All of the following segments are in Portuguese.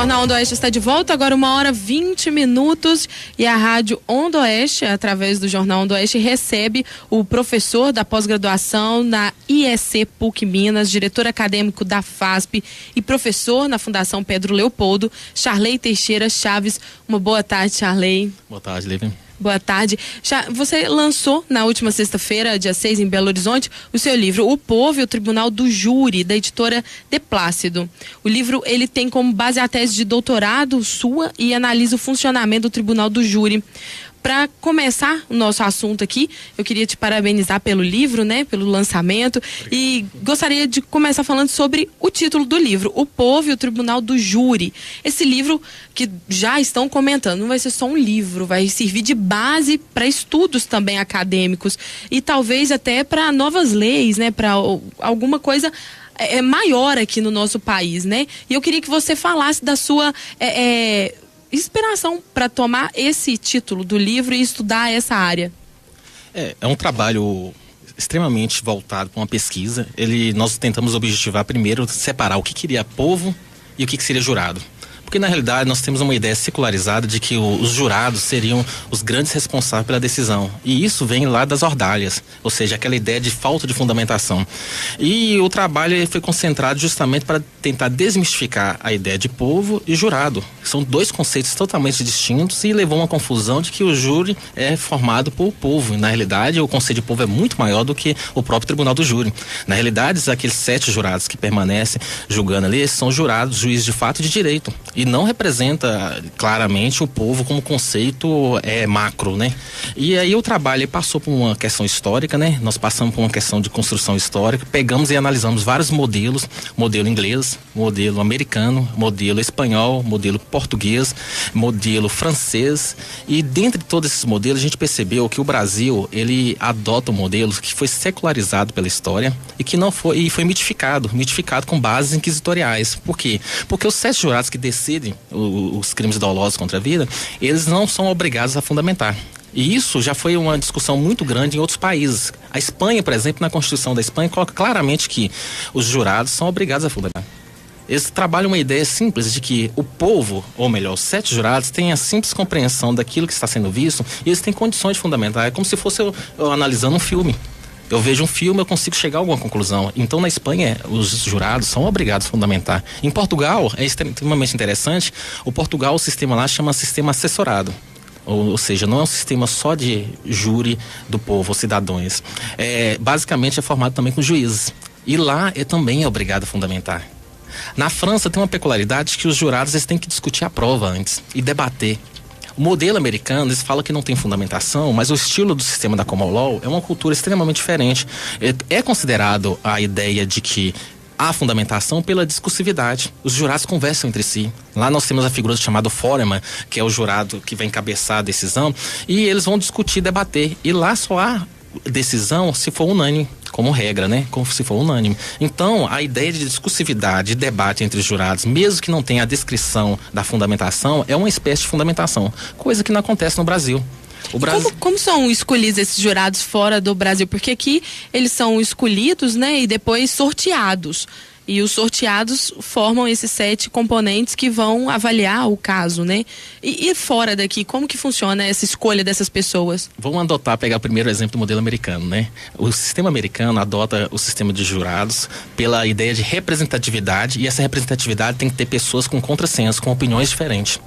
Jornal Onda Oeste está de volta, agora 1h20 e a Rádio Onda Oeste, através do Jornal Onda Oeste, recebe o professor da pós-graduação na IEC PUC Minas, diretor acadêmico da FASP e professor na Fundação Pedro Leopoldo, Charley Teixeira Chaves. Uma boa tarde, Charley. Boa tarde, Lívia. Boa tarde. Você lançou na última sexta-feira, dia 6, em Belo Horizonte, o seu livro O Povo e o Tribunal do Júri, da editora De Plácido. O livro ele tem como base a tese de doutorado sua e analisa o funcionamento do Tribunal do Júri. Para começar o nosso assunto aqui, eu queria te parabenizar pelo livro, né, pelo lançamento. Obrigado. E gostaria de começar falando sobre o título do livro, O Povo e o Tribunal do Júri. Esse livro que já estão comentando, não vai ser só um livro, vai servir de base para estudos também acadêmicos e talvez até para novas leis, né, para alguma coisa maior aqui no nosso país, né? E eu queria que você falasse da sua inspiração para tomar esse título do livro e estudar essa área. É um trabalho extremamente voltado para uma pesquisa. Nós tentamos objetivar primeiro separar o que seria povo e o que seria jurado. Porque na realidade nós temos uma ideia secularizada de que os jurados seriam os grandes responsáveis pela decisão. E isso vem lá das ordalhas, ou seja, aquela ideia de falta de fundamentação. E o trabalho foi concentrado justamente para tentar desmistificar a ideia de povo e jurado. São dois conceitos totalmente distintos e levou a uma confusão de que o júri é formado por povo. E, na realidade, o conceito de povo é muito maior do que o próprio tribunal do júri. Na realidade, aqueles 7 jurados que permanecem julgando ali são jurados, juízes de fato e de direito. E não representa claramente o povo como conceito macro, né? E aí o trabalho passou por uma questão histórica, né? Nós passamos por uma questão de construção histórica, pegamos e analisamos vários modelos, modelo inglês, modelo americano, modelo espanhol, modelo português, modelo francês, e dentre todos esses modelos a gente percebeu que o Brasil, ele adota um modelo que foi secularizado pela história e que não foi, e foi mitificado com bases inquisitoriais. Por quê? Porque os 7 jurados que decidem os crimes dolosos contra a vida, eles não são obrigados a fundamentar. E isso já foi uma discussão muito grande em outros países. A Espanha, por exemplo, na Constituição da Espanha, coloca claramente que os jurados são obrigados a fundamentar. Eles trabalham uma ideia simples de que o povo, ou melhor, os 7 jurados, têm a simples compreensão daquilo que está sendo visto e eles têm condições de fundamentar. É como se fosse eu analisando um filme. Eu vejo um filme, eu consigo chegar a alguma conclusão. Então, na Espanha, os jurados são obrigados a fundamentar. Em Portugal, é extremamente interessante. O sistema lá chama sistema assessorado. Ou seja, não é um sistema só de júri do povo, ou cidadãos. Basicamente é formado também com juízes. E lá também é obrigado a fundamentar. Na França tem uma peculiaridade que os jurados eles têm que discutir a prova antes e debater. O modelo americano, eles falam que não tem fundamentação, mas o estilo do sistema da common law é uma cultura extremamente diferente. É considerado a ideia de que há fundamentação pela discursividade. Os jurados conversam entre si. Lá nós temos a figura chamada foreman, que é o jurado que vai encabeçar a decisão, e eles vão discutir, debater. E lá só há decisão se for unânime, como regra, né? Como se for unânime. Então, a ideia de discursividade, de debate entre os jurados, mesmo que não tenha a descrição da fundamentação, é uma espécie de fundamentação, coisa que não acontece no Brasil. Como são escolhidos esses jurados fora do Brasil? Porque aqui eles são escolhidos, né? E depois sorteados. E os sorteados formam esses 7 componentes que vão avaliar o caso, né? E fora daqui, como que funciona essa escolha dessas pessoas? Vamos pegar o primeiro exemplo do modelo americano, né? O sistema americano adota o sistema de jurados pela ideia de representatividade, e essa representatividade tem que ter pessoas com contrassenso, com opiniões diferentes.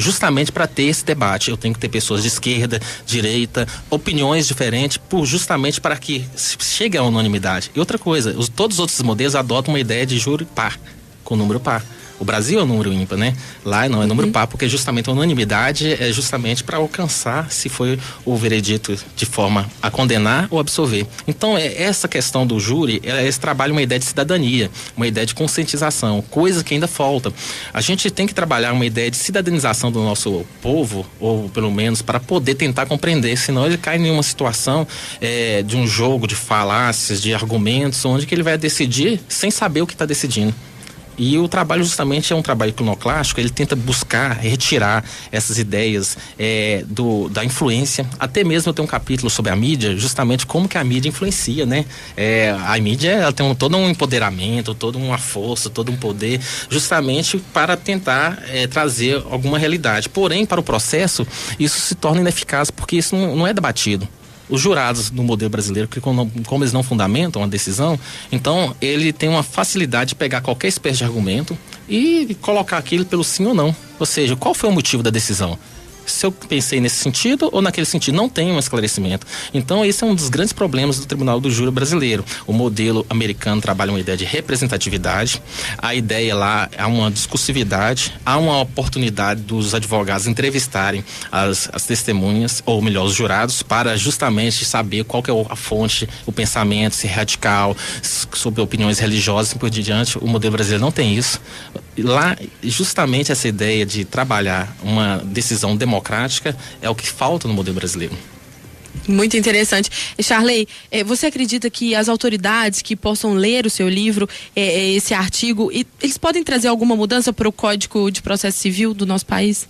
Justamente para ter esse debate, eu tenho que ter pessoas de esquerda, direita, opiniões diferentes, justamente para que chegue à unanimidade. E outra coisa, todos os outros modelos adotam uma ideia de júri par, com número par. O Brasil é um número ímpar, né? Lá não é número par, porque justamente a unanimidade é justamente para alcançar se foi o veredito de forma a condenar ou absolver. Então, essa questão do júri, eles trabalham uma ideia de cidadania, uma ideia de conscientização, coisa que ainda falta. A gente tem que trabalhar uma ideia de cidadanização do nosso povo, ou pelo menos para poder tentar compreender, senão ele cai em uma situação de um jogo de falácias, de argumentos, onde que ele vai decidir sem saber o que está decidindo. E o trabalho justamente é um trabalho iconoclástico, ele tenta buscar retirar essas ideias da influência. Até mesmo eu tenho um capítulo sobre a mídia, justamente como que a mídia influencia, né? A mídia, ela tem todo um empoderamento, toda uma força, todo um poder, justamente para tentar trazer alguma realidade. Porém, para o processo, isso se torna ineficaz, porque isso não é debatido. Os jurados no modelo brasileiro, que como eles não fundamentam a decisão, então ele tem uma facilidade de pegar qualquer espécie de argumento e colocar aquilo pelo sim ou não. Ou seja, qual foi o motivo da decisão? Se eu pensei nesse sentido ou naquele sentido, não tem um esclarecimento. Então esse é um dos grandes problemas do Tribunal do Júri brasileiro. O modelo americano trabalha uma ideia de representatividade, a ideia lá há uma discursividade, há uma oportunidade dos advogados entrevistarem as testemunhas, ou melhor, os jurados, para justamente saber qual que é a fonte, o pensamento, se é radical, sobre opiniões religiosas e por diante. O modelo brasileiro não tem isso. Lá, justamente essa ideia de trabalhar uma decisão democrática é o que falta no modelo brasileiro. Muito interessante. Charley, você acredita que as autoridades que possam ler o seu livro, esse artigo, eles podem trazer alguma mudança para o Código de Processo Civil do nosso país?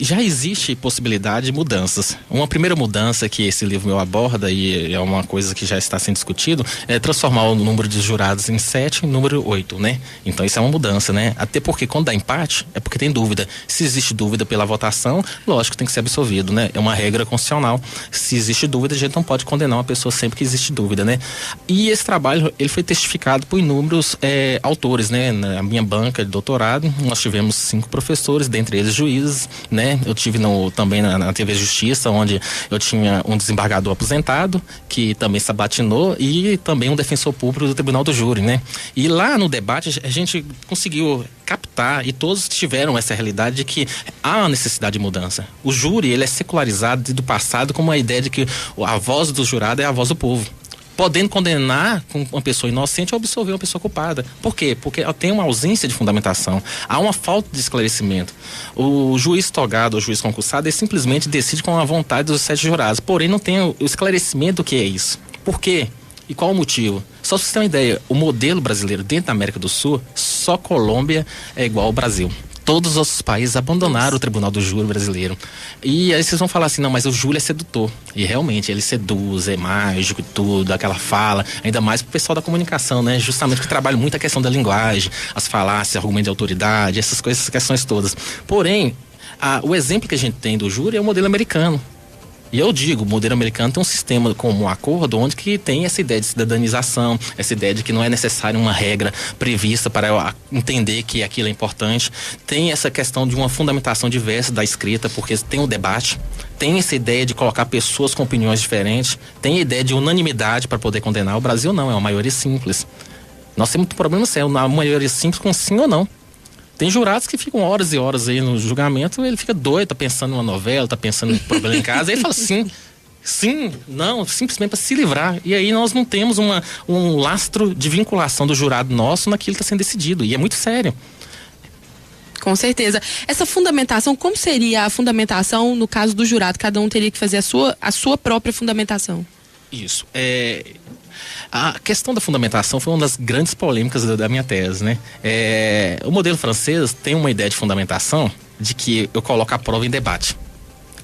Já existe possibilidade de mudanças. Uma primeira mudança que esse livro meu aborda, e é uma coisa que já está sendo discutido, é transformar o número de jurados em 7 em número 8, né? Então isso é uma mudança, né? Até porque quando dá empate, é porque tem dúvida. Se existe dúvida pela votação, lógico que tem que ser absolvido, né? É uma regra constitucional. Se existe dúvida, a gente não pode condenar uma pessoa sempre que existe dúvida, né? E esse trabalho, ele foi testificado por inúmeros autores, né? Na minha banca de doutorado, nós tivemos 5 professores, dentre eles juízes, né? Eu tive também na TV Justiça, onde eu tinha um desembargador aposentado, que também sabatinou, e também um defensor público do Tribunal do Júri, né? E lá no debate a gente conseguiu captar, e todos tiveram essa realidade de que há uma necessidade de mudança. O júri, ele é secularizado do passado como a ideia de que a voz do jurado é a voz do povo, podendo condenar uma pessoa inocente ou absolver uma pessoa culpada. Por quê? Porque tem uma ausência de fundamentação, há uma falta de esclarecimento. O juiz togado, o juiz concursado, ele simplesmente decide com a vontade dos 7 jurados, porém não tem o esclarecimento do que é isso. Por quê? E qual o motivo? Só pra você ter uma ideia, o modelo brasileiro dentro da América do Sul, só Colômbia é igual ao Brasil. Todos os outros países abandonaram o Tribunal do Júri brasileiro. E aí vocês vão falar assim, não, mas o júri é sedutor. E realmente, ele seduz, é mágico e tudo, aquela fala, ainda mais pro pessoal da comunicação, né? Justamente que trabalha muito a questão da linguagem, as falácias, argumento de autoridade, essas coisas, essas questões todas. Porém, o exemplo que a gente tem do júri é o modelo americano. E eu digo, o modelo americano tem um sistema como um acordo onde que tem essa ideia de cidadanização, essa ideia de que não é necessário uma regra prevista para eu entender que aquilo é importante. Tem essa questão de uma fundamentação diversa da escrita, porque tem o debate, tem essa ideia de colocar pessoas com opiniões diferentes, tem a ideia de unanimidade para poder condenar. O Brasil não, é uma maioria simples. Nós temos um problema sério, uma maioria simples com sim ou não. Tem jurados que ficam horas e horas aí no julgamento, ele fica doido, tá pensando numa novela, tá pensando em problema em casa, aí ele fala sim, não, simplesmente para se livrar. E aí nós não temos um lastro de vinculação do jurado nosso naquilo que está sendo decidido, e é muito sério. Com certeza. Essa fundamentação, como seria a fundamentação no caso do jurado? Cada um teria que fazer a sua própria fundamentação. Isso. A questão da fundamentação foi uma das grandes polêmicas da minha tese, né? O modelo francês tem uma ideia de fundamentação de que eu coloco a prova em debate,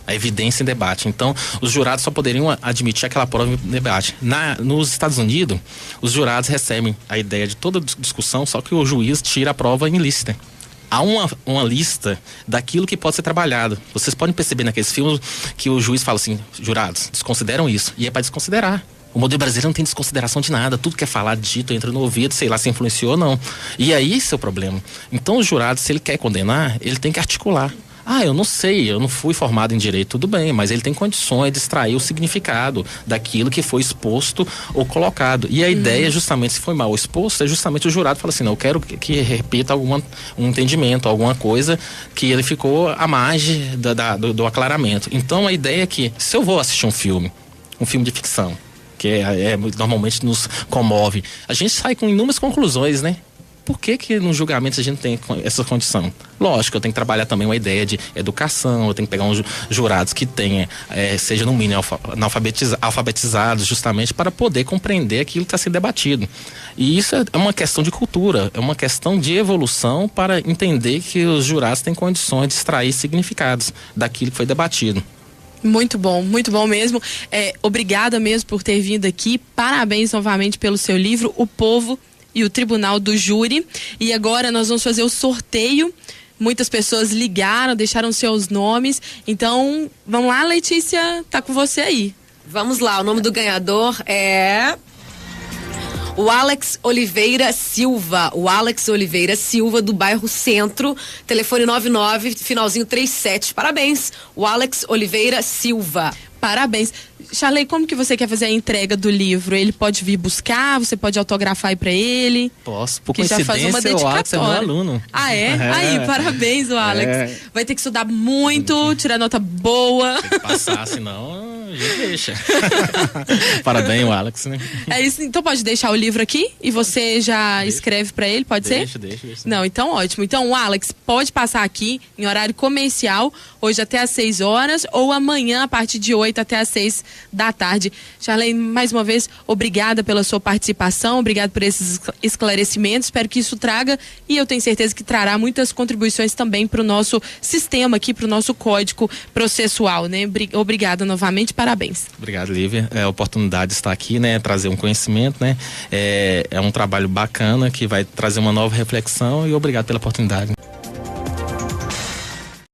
a evidência em debate. Então, os jurados só poderiam admitir aquela prova em debate. Nos Estados Unidos, os jurados recebem a ideia de toda discussão, só que o juiz tira a prova ilícita. Há uma lista daquilo que pode ser trabalhado. Vocês podem perceber naqueles filmes que o juiz fala assim, jurados, desconsideram isso. E é para desconsiderar. O modelo brasileiro não tem desconsideração de nada. Tudo que é falado, dito, entra no ouvido, sei lá se influenciou ou não. E aí esse é o problema. Então o jurado, se ele quer condenar, ele tem que articular. Eu não sei, eu não fui formado em direito, tudo bem, mas ele tem condições de extrair o significado daquilo que foi exposto ou colocado. E a ideia, justamente, se foi mal exposto, é justamente o jurado falar assim, não, eu quero que repita um entendimento, alguma coisa que ele ficou à margem do aclaramento. Então a ideia é que, se eu vou assistir um filme de ficção, que normalmente nos comove, a gente sai com inúmeras conclusões, né? por que no julgamento a gente tem essa condição. Lógico, eu tenho que trabalhar também uma ideia de educação, eu tenho que pegar uns jurados que tenham, seja no mínimo alfabetizados, justamente para poder compreender aquilo que está sendo debatido. E isso é uma questão de cultura, é uma questão de evolução para entender que os jurados têm condições de extrair significados daquilo que foi debatido. Muito bom mesmo. Obrigada mesmo por ter vindo aqui. Parabéns novamente pelo seu livro, O Povo e o Tribunal do Júri. E agora nós vamos fazer o sorteio. Muitas pessoas ligaram, deixaram seus nomes. Então, vamos lá, Letícia, tá com você aí. Vamos lá, o nome do ganhador é o Alex Oliveira Silva. O Alex Oliveira Silva, do bairro Centro, telefone 99, finalzinho 37. Parabéns, o Alex Oliveira Silva. Parabéns. Charley, como que você quer fazer a entrega do livro? Ele pode vir buscar? Você pode autografar aí pra ele? Posso, por coincidência, o Alex é meu aluno. Ah, é? Aí, parabéns, o Alex. Vai ter que estudar muito, tirar nota boa. Tem que passar, senão a gente deixa. Parabéns, o Alex, né? É isso, então pode deixar o livro aqui e você já escreve pra ele, pode ser? Deixa. Não, então ótimo. Então o Alex pode passar aqui em horário comercial, hoje até às 6 horas ou amanhã a partir de 8 até às 6 da tarde. Charley, mais uma vez, obrigada pela sua participação, obrigado por esses esclarecimentos, espero que isso traga, e eu tenho certeza que trará muitas contribuições também para o nosso sistema aqui, para o nosso código processual, né? Obrigada novamente, parabéns. Obrigado, Lívia. A oportunidade de estar aqui, né? Trazer um conhecimento, né? É um trabalho bacana que vai trazer uma nova reflexão, e obrigado pela oportunidade.